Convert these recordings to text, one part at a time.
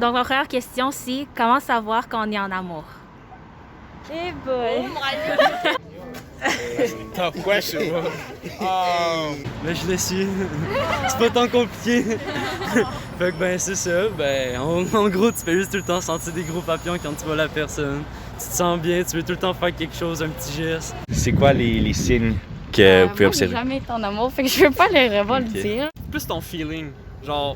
Donc, ma première question, c'est comment savoir quand on est en amour? Eh boy! Tough question. Ben, je le suis. C'est pas tant compliqué. Fait que ben c'est ça. Ben en gros, tu fais juste tout le temps sentir des gros papillons quand tu vois la personne. Tu te sens bien, tu veux tout le temps faire quelque chose, un petit geste. C'est quoi les signes que vous pouvez Moi, observer? j'ai jamais été en amour, fait que je veux pas vraiment le dire. Plus ton feeling. Genre,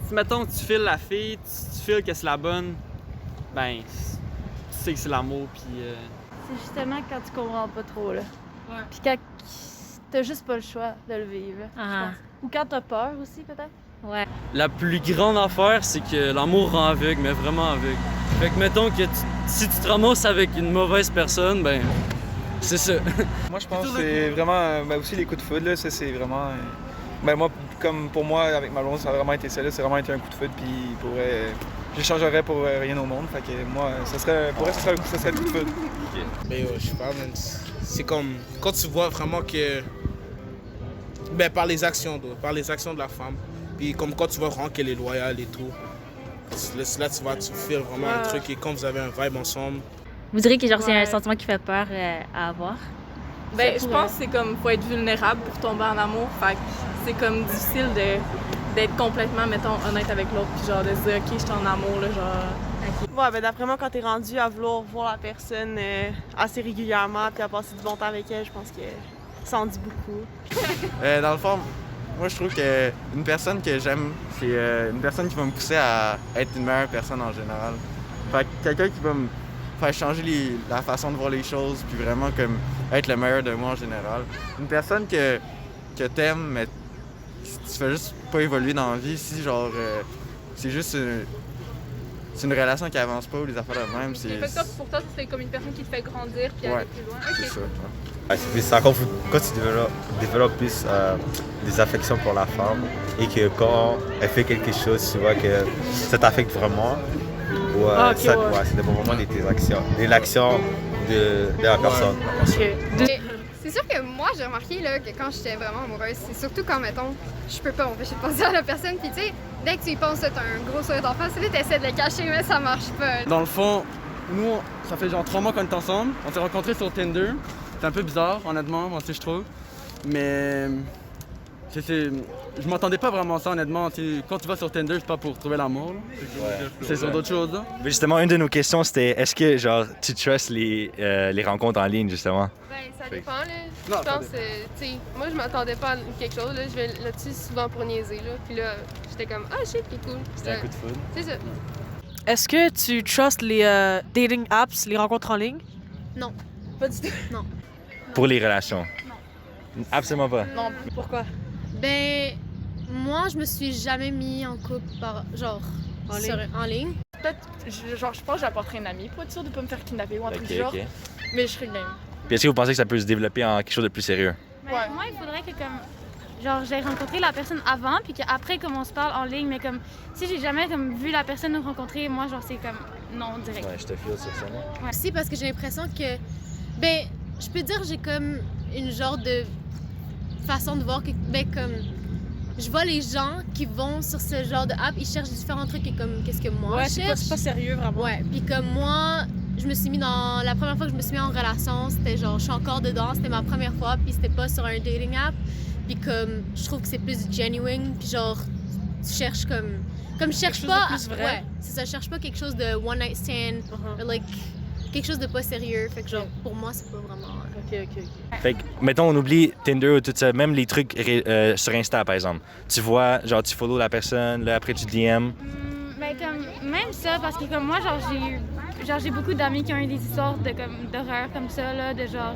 si mettons tu files la fille, tu files que c'est la bonne, ben tu sais que c'est l'amour puis C'est justement quand tu comprends pas trop, là. Ouais. Puis quand t'as juste pas le choix de le vivre, je Ah. pense. Ou quand t'as peur aussi, peut-être. Ouais. La plus grande affaire, c'est que l'amour rend aveugle, mais vraiment aveugle. Fait que mettons que si tu te ramasses avec une mauvaise personne, ben c'est ça. Moi, je pense que c'est vraiment. Ben aussi, les coups de foudre, là, ça, c'est vraiment. Ben, moi, comme pour moi, avec ma blonde, ça a vraiment été ça, là. C'est vraiment été un coup de foudre, puis pour vrai, j'échangerais pour rien au monde. Fait que moi, ça serait. Pour vrai, ça serait le coup de foudre. Mais je sais pas, man, c'est comme quand tu vois vraiment que. Ben, par les actions de la femme. Puis comme quand tu vois vraiment qu'elle est loyale et tout. Là, tu fais vraiment un truc et quand vous avez un vibe ensemble. Vous direz que genre c'est un sentiment qui fait peur à avoir? Ben, je pense que c'est comme, faut être vulnérable pour tomber en amour. Fait que c'est comme difficile d'être complètement, mettons, honnête avec l'autre. Puis genre de se dire, OK, je suis en amour, là, genre. Ouais, ben d'après moi, quand t'es rendu à vouloir voir la personne assez régulièrement puis à passer du bon temps avec elle, je pense que ça en dit beaucoup. Dans le fond, moi je trouve qu'une personne que j'aime, c'est une personne qui va me pousser à être une meilleure personne en général. Fait que quelqu'un qui va me faire changer la façon de voir les choses, puis vraiment comme être le meilleur de moi en général. Une personne que t'aimes, mais tu fais juste pas évoluer dans la vie, si genre c'est juste c'est une relation qui avance pas ou des affaires de même. Pour toi, c'est comme une personne qui te fait grandir puis aller plus loin. C'est ça. C'est encore quand tu développes plus des affections pour la femme et que quand elle fait quelque chose, tu vois que ça t'affecte vraiment. Ça dépend vraiment de tes actions, de l'action de la personne. C'est sûr que moi, j'ai remarqué là, que quand j'étais vraiment amoureuse, c'est surtout quand, mettons, je peux pas m'empêcher de penser à la personne. Puis tu sais, dès que tu y penses, t'as un gros sourire d'en face, là, t'essaies de le cacher, mais ça marche pas. Dans le fond, nous, ça fait genre 3 mois qu'on est ensemble. On s'est rencontrés sur Tinder. C'est un peu bizarre, honnêtement, moi aussi je trouve. Mais je m'attendais pas vraiment à ça, honnêtement. Quand tu vas sur Tinder, c'est pas pour trouver l'amour. C'est sur d'autres choses. Là. Mais justement, une de nos questions, c'était est-ce que genre tu trustes les rencontres en ligne, justement? Ben, ça dépend, là. Je pense, tu sais, moi, je m'attendais pas à quelque chose, là. Je vais là-dessus souvent pour niaiser, là. Puis là, j'étais comme, ah, shit, c'est cool. C'était un coup de foudre. C'est ça. Est-ce que tu trustes les dating apps, les rencontres en ligne? Non. Pas du tout. Non. Pour les relations? Non. Absolument pas. Non. Pourquoi? Ben, moi, je me suis jamais mis en couple en ligne. Peut-être, je pense que j'apporterai une amie pour être sûre de pas me faire kidnapper ou un truc du genre. OK. Mais je serais game. Puis est-ce que vous pensez que ça peut se développer en quelque chose de plus sérieux? Moi, il faudrait que j'ai rencontré la personne avant, puis qu'après, comme on se parle en ligne, mais comme si j'ai jamais vu la personne nous rencontrer, moi, genre, c'est comme non, direct. Ouais, je te file sur ça. Ouais. Si, parce que j'ai l'impression que, ben, je peux dire j'ai comme une genre de façon de voir que, ben, comme, je vois les gens qui vont sur ce genre de app, ils cherchent différents trucs et comme, qu'est-ce que moi je cherche. C'est pas sérieux, vraiment. Ouais, puis comme moi, la première fois que je me suis mis en relation, c'était genre, je suis encore dedans, c'était ma première fois, puis c'était pas sur un dating app. Puis comme, je trouve que c'est plus genuine, puis genre, tu cherches comme je cherche pas... Plus vrai. Ouais, c'est ça, je cherche pas quelque chose de one night stand, like, quelque chose de pas sérieux, fait que genre, pour moi, c'est pas vraiment... OK. Fait que, mettons, on oublie Tinder ou tout ça, même les trucs sur Insta, par exemple. Tu vois, genre, tu follow la personne, là, après tu DM. Mais comme, même ça, parce que comme moi, j'ai beaucoup d'amis qui ont eu des histoires d'horreur comme ça, là, de genre...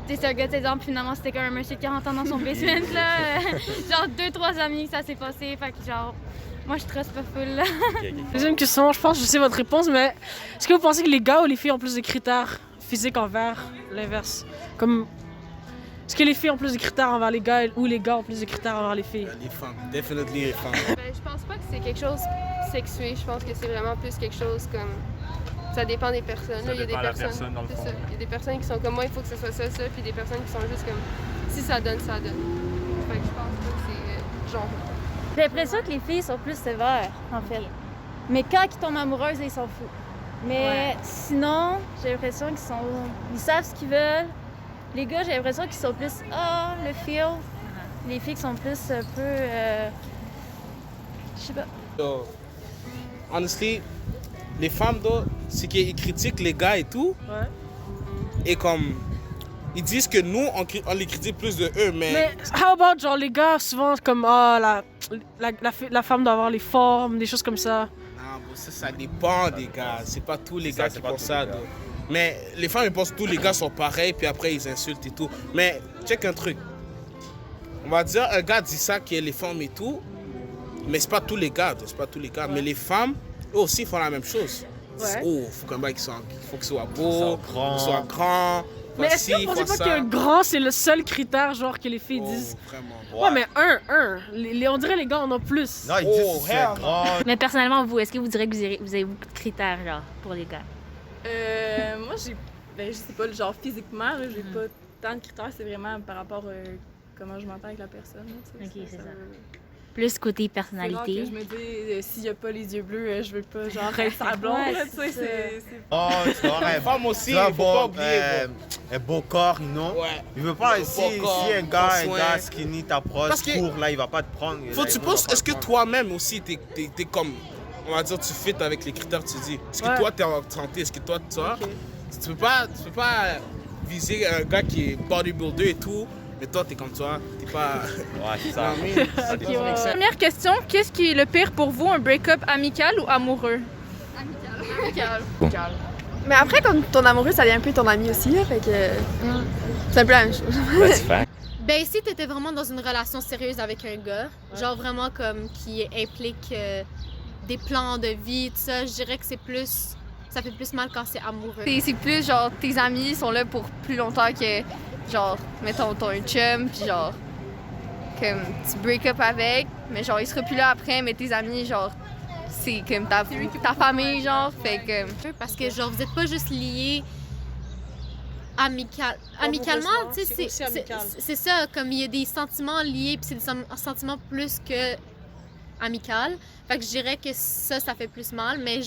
c'est un gars de 16 ans, puis finalement, c'était comme un monsieur de 40 ans dans son basement, là. Genre 2-3 amis que ça s'est passé, fait que genre... Moi, je trace pas full, là. Deuxième question, je pense que je sais votre réponse, mais est-ce que vous pensez que les gars ou les filles ont plus de critères physiques envers l'inverse? Comme, est-ce que les filles ont plus de critères envers les gars ou les gars ont plus de critères envers les filles? Les femmes, definitely les femmes. Ben, je pense pas que c'est quelque chose sexué, je pense que c'est vraiment plus quelque chose comme... Ça dépend des personnes. Ça il y a des dépend de la personnes, personne, dans le c'est fond. ça. Il y a des personnes qui sont comme moi, il faut que ce soit ça, puis des personnes qui sont juste comme si ça donne, ça donne. Fait que je pense pas que c'est genre. J'ai l'impression que les filles sont plus sévères, en fait. Mais quand ils tombent amoureux, ils s'en foutent. Mais sinon, j'ai l'impression ils savent ce qu'ils veulent. Les gars, j'ai l'impression qu'ils sont plus le feel. Les filles qui sont plus un peu je sais pas. Honestly, les femmes, c'est qu'ils critiquent les gars et tout. Ouais. Et comme, ils disent que nous, on les critique plus de eux, Mais how about, genre, les gars, souvent, comme, la femme doit avoir les formes, des choses comme ça. Non, bon, ça dépend des gars. C'est pas tous les gars qui pensent ça. Mais les femmes, ils pensent que tous les gars sont pareils, puis après, ils insultent et tout. Mais, check un truc. On va dire, un gars dit ça, qu'il y a les femmes et tout, mais c'est pas tous les gars, Ouais. Mais les femmes, eux aussi, font la même chose. Ouais. Oh, faut qu'un gars, faut qu'il soit beau, qu'il soit grand. Mais est-ce que vous pensez pas que grand, c'est le seul critère, genre, que les filles disent? Vraiment. Ouais, mais on dirait les gars en ont plus. Non, ils disent que c'est grand. Mais personnellement, vous, est-ce que vous direz que vous avez beaucoup de critères, genre, pour les gars? Moi, je sais pas, genre, physiquement, là, j'ai pas tant de critères. C'est vraiment par rapport à comment je m'entends avec la personne. Là, OK, c'est ça. Plus côté personnalité. C'est rare que je me dis, s'il y a pas les yeux bleus, je veux pas, genre, être sa blonde, là, tu sais, c'est... Oh, c'est vrai. Les femmes aussi, il faut pas oublier. Un beau corps, non? Ouais. Il veut pas, si un gars skinny Parce que- t'approche, court, là, il va pas te prendre. Faut que tu penses, est-ce que toi-même aussi, t'es comme, on va dire, tu fit avec les critères que tu dis? Est-ce que toi, t'es en santé? Est-ce que toi, tu vois? Tu peux pas viser un gars qui est bodybuilder et tout, mais toi, t'es comme toi, t'es pas... Ouais, c'est ça. Première question, qu'est-ce qui est le pire pour vous, un break-up amical ou amoureux? Amical. Mais après, quand ton amoureux, ça devient un peu ton ami aussi, là, fait que... C'est un peu la même chose. Ben, si t'étais vraiment dans une relation sérieuse avec un gars, genre vraiment comme qui implique des plans de vie, tout ça, je dirais que c'est plus... Ça fait plus mal quand c'est amoureux. C'est plus genre, tes amis sont là pour plus longtemps que, genre, mettons, t'as un chum, puis genre, comme, tu break up avec, mais genre, il sera plus là après, mais tes amis, genre, c'est comme ta famille, genre, fait que... Parce que, genre, vous êtes pas juste liés amicalement, tu sais, c'est ça, comme il y a des sentiments liés, puis c'est des sentiments plus que amical. Fait que je dirais que ça fait plus mal, mais tu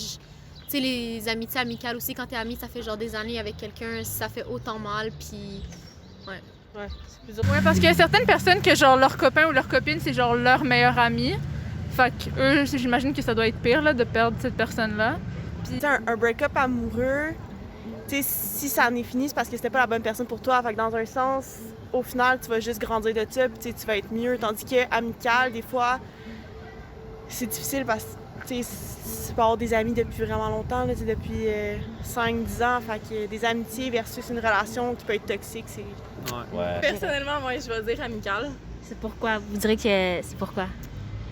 sais, les amitiés amicales aussi, quand t'es ami, ça fait genre des années avec quelqu'un, ça fait autant mal, puis ouais. Ouais, parce qu'il y a certaines personnes que genre leur copain ou leur copine, c'est genre leur meilleur ami. Fait que eux, j'imagine que ça doit être pire là, de perdre cette personne-là. Puis un break-up amoureux, tu sais, si ça en est fini, c'est parce que c'était pas la bonne personne pour toi. Fait que dans un sens, au final, tu vas juste grandir de ça, puis tu vas être mieux. Tandis que amical, des fois, c'est difficile parce que tu peux avoir des amis depuis vraiment longtemps, là, depuis 5-10 ans. Fait que des amitiés versus une relation qui peut être toxique, c'est... Ouais. Personnellement, moi, je vais dire amical. C'est pourquoi? Vous direz que c'est pourquoi?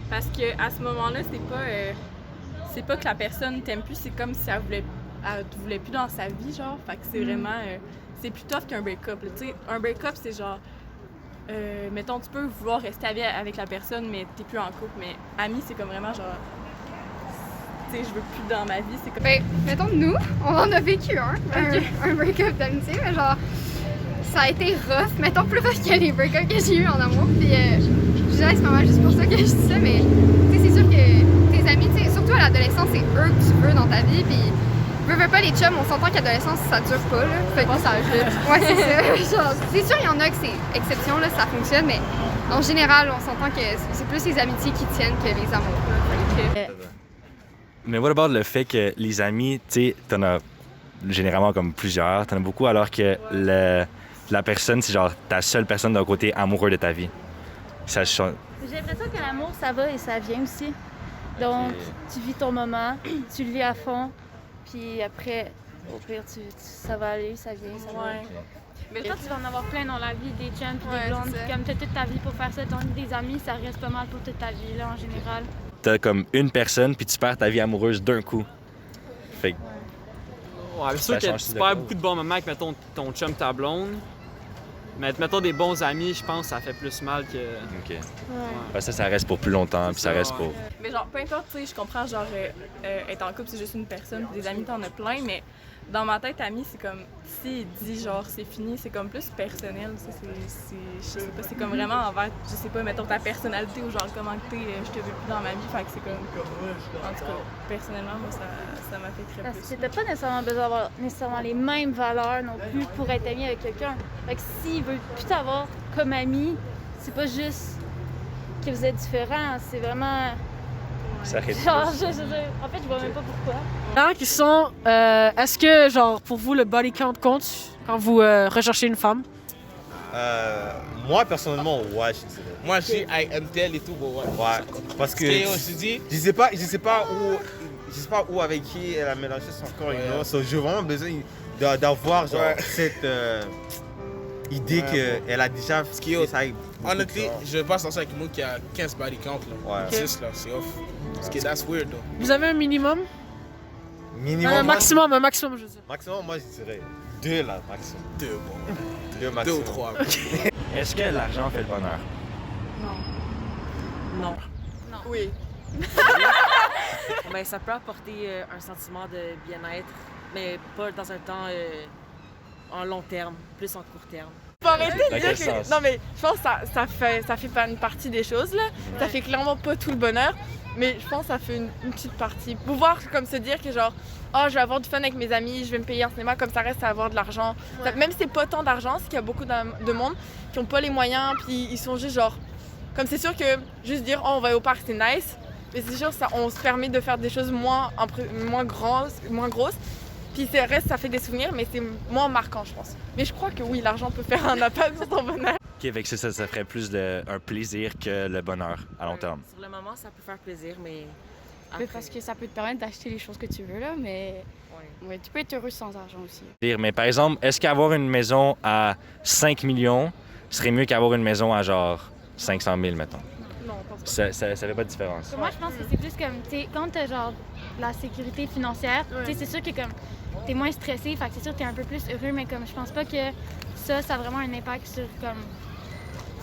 Parce que à ce moment-là, c'est pas que la personne t'aime plus, c'est comme si elle te voulait plus dans sa vie, genre. Fait que c'est vraiment... c'est plus tough qu'un break-up. Tu sais, un break-up, c'est genre... mettons, tu peux vouloir rester avec la personne, mais t'es plus en couple. Mais ami, c'est comme vraiment genre... Tu sais, je veux plus dans ma vie. C'est comme... Ben, mettons, nous, on en a vécu un break-up d'amitié, mais genre, ça a été rough. Mettons, plus rough que les break-ups que j'ai eu en amour. Puis, je dirais que c'est pas mal juste pour ça que je dis ça, mais tu sais, c'est sûr que tes amis, tu sais, surtout à l'adolescence, c'est eux que tu veux dans ta vie. Puis, veux pas les chums, on s'entend qu'à l'adolescence, ça dure pas, là. Fait que ça ajoute. Ouais, c'est ça. Genre, c'est sûr, il y en a que c'est exception, là, ça fonctionne, mais en général, on s'entend que c'est plus les amitiés qui tiennent que les amours. Mais what about le fait que les amis, tu sais, t'en as généralement comme plusieurs, t'en as beaucoup, alors que la personne, c'est genre ta seule personne d'un côté amoureux de ta vie. Ça change. J'ai l'impression que l'amour, ça va et ça vient aussi. Donc, tu vis ton moment, tu le vis à fond, puis après, au pire, ça va aller, ça vient, ça va. Mais toi, tu vas en avoir plein dans la vie, des chums puis des blondes. Comme t'as toute ta vie pour faire ça, des amis, ça reste pas mal pour toute ta vie, là, en général. T'as comme une personne, puis tu perds ta vie amoureuse d'un coup. Fait que... Ouais, c'est sûr que tu perds beaucoup de bons moments avec, mettons, ton chum, ta blonde. Mais mettons des bons amis, je pense que ça fait plus mal que... OK. Ouais. Ça reste pour plus longtemps, puis ça reste pour... Mais genre, peu importe, tu sais, je comprends, genre, être en couple, c'est juste une personne, puis des amis, t'en as plein, mais dans ma tête, ami, c'est comme, s'il dit genre c'est fini, c'est comme plus personnel. Je sais pas, c'est comme vraiment envers, je sais pas, mettons ta personnalité ou genre comment que t'es, je te veux plus dans ma vie. Fait que c'est comme, en tout cas, personnellement, moi, ça m'affecterait plus. C'était pas nécessairement besoin d'avoir nécessairement les mêmes valeurs non plus pour être ami avec quelqu'un. Fait que s'il veut plus t'avoir comme ami, c'est pas juste que vous êtes différents, c'est vraiment. Ça arrive. Genre, en fait, je vois même pas pourquoi. Dernière question, est-ce que, genre, pour vous, le body count compte quand vous recherchez une femme? Moi, personnellement, ouais, je dirais. Moi, je dis IMTL et tout, bon, ouais. Ouais, parce que je sais pas où avec qui elle a mélangé son corps, j'ai vraiment besoin d'avoir genre cette idée qu'elle a déjà fait ça avec. Honnêtement, je vais pas sortir avec moi qui a 15 body count là. 10 là, c'est off. Parce que that's weird though. Vous avez un minimum? Minimum? Maximum, maximum, je veux dire. Maximum, moi je dirais 2 là, maximum. 2, bon. 2 maximum. 2 ou 3. Est-ce que l'argent fait le bonheur? Non. Oui. Ben, ça peut apporter un sentiment de bien-être, mais pas dans un temps en long terme, plus en court terme. Faut arrêter de Dans dire quel que... sens? Non, mais je pense que ça fait pas une partie des choses, là. Ça fait clairement pas tout le bonheur, mais je pense que ça fait une petite partie. Pouvoir comme se dire que genre, oh, je vais avoir du fun avec mes amis, je vais me payer un cinéma, comme ça reste à avoir de l'argent. Même si c'est pas tant d'argent, c'est qu'il y a beaucoup de monde qui ont pas les moyens, puis ils sont juste genre... Comme c'est sûr que juste dire, oh, on va aller au parc, c'est nice, mais c'est sûr ça, on se permet de faire des choses moins grosses, puis ça fait des souvenirs, mais c'est moins marquant, je pense. Mais je crois que oui, l'argent peut faire un impact sur ton bonheur. OK, avec ça ferait plus un plaisir que le bonheur à long terme. Sur le moment, ça peut faire plaisir, mais... Parce que ça peut te permettre d'acheter les choses que tu veux, là, mais ouais, tu peux être heureux sans argent aussi. Mais par exemple, est-ce qu'avoir une maison à 5 millions serait mieux qu'avoir une maison à genre 500 000, mettons? Non, pas ça fait pas de différence. Moi, je pense que c'est plus comme, quand t'as genre la sécurité financière, c'est sûr que comme t'es moins stressé, fait que c'est sûr que t'es un peu plus heureux, mais comme je pense pas que ça a vraiment un impact sur comme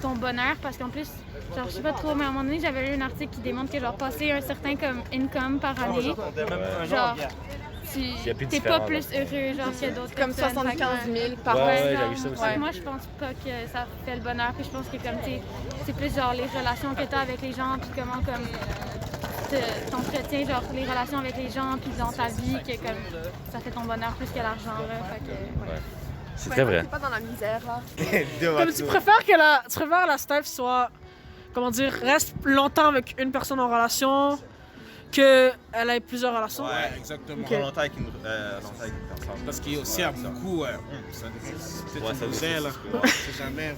ton bonheur, parce qu'en plus, genre je sais pas trop, mais à un moment donné, j'avais lu un article qui démontre que genre passer un certain comme income par année, genre t'es pas plus heureux genre que d'autres comme personnes. 75 000 par an. Ouais, j'avais vu ça aussi. Moi, je pense pas que ça fait le bonheur, puis je pense que comme c'est plus genre les relations que t'as avec les gens, puis comment comme t'entretiens genre les relations avec les gens, puis dans ta vie, que comme ça fait ton bonheur plus que l'argent, là. Fait que, ouais. C'est très vrai. T'es pas dans la misère, là. Comme tu préfères que la Steph soit, comment dire, reste longtemps avec une personne en relation, qu'elle ait plusieurs relations? Ouais, exactement. Okay. Longtemps avec une personne. Parce qu'il y a aussi à beaucoup, ça peut-être une cousin, là. C'est jamais.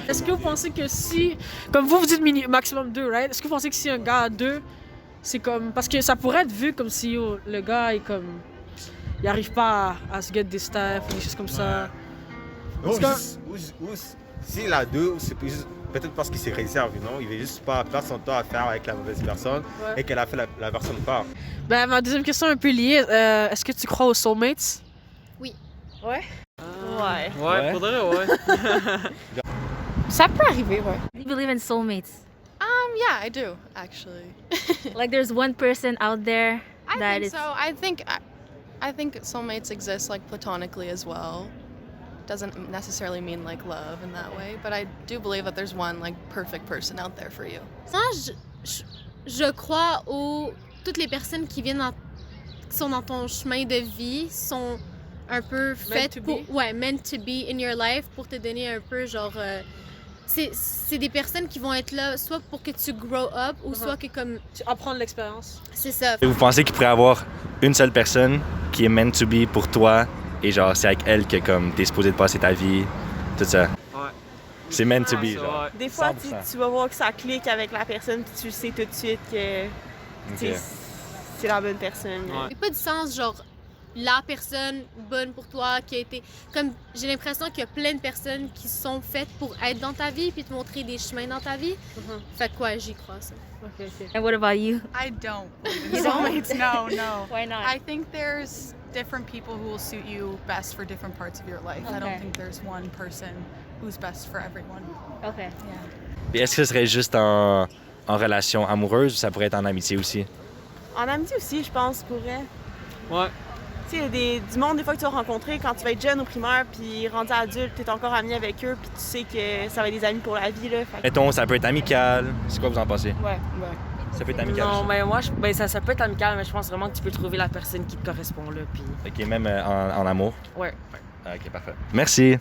Est-ce que vous pensez que si, comme vous dites maximum 2, right? Est-ce que vous pensez que si un gars a 2, c'est comme, parce que ça pourrait être vu comme si le gars est comme, il arrive pas à se get des staffs ou des choses comme ça. Non, s'il a 2, c'est peut-être parce qu'il s'est réservé, non? Il veut juste pas perdre son temps à faire avec la mauvaise personne et qu'elle a fait la personne part. Ben, ma deuxième question est un peu liée. Est-ce que tu crois aux soulmates? Oui. Ouais? Ouais, faudrait, ouais. Ça peut arriver, ouais. Do you believe in soulmates? Yeah, I do, actually. Like there's one person out there I think soulmates exist like platonically as well. Doesn't necessarily mean like love in that way, but I do believe that there's one like perfect person out there for you. Moi, je crois toutes les personnes qui sont dans ton chemin de vie sont un peu faites meant to be in your life, pour te donner un peu genre c'est des personnes qui vont être là soit pour que tu grow up ou soit que comme tu apprends de l'expérience. C'est ça. Et vous pensez qu'il pourrait y avoir une seule personne qui est meant to be pour toi et genre c'est avec elle que comme t'es supposé de passer ta vie, tout ça? Ouais. C'est meant to be, genre. Des fois, 100%. tu vas voir que ça clique avec la personne, puis tu sais tout de suite que c'est la bonne personne. Il n'y a pas de sens, genre, la personne bonne pour toi qui a été... Comme, j'ai l'impression qu'il y a plein de personnes qui sont faites pour être dans ta vie puis te montrer des chemins dans ta vie. Fait que quoi, j'y crois, ça. Okay. And what about you? I don't. Soulmates, no. Why not? I think there's different people who will suit you best for different parts of your life. I don't think there's one person who's best for everyone. Okay. Yeah. Et est-ce que ce serait juste en relation amoureuse ou ça pourrait être en amitié aussi? En amitié aussi, je pense, pourrait. Ouais. Tu sais, il y a du monde, des fois, que tu vas rencontrer quand tu vas être jeune au primaire, puis rendu adulte, tu es encore ami avec eux, puis tu sais que ça va être des amis pour la vie, là. Fait que... Mettons, ça peut être amical. C'est quoi vous en pensez? Ouais. Ça peut être amical. Non, mais moi, ça peut être amical, mais je pense vraiment que tu peux trouver la personne qui te correspond, là, puis... OK, même en amour? Ouais. OK, parfait. Merci.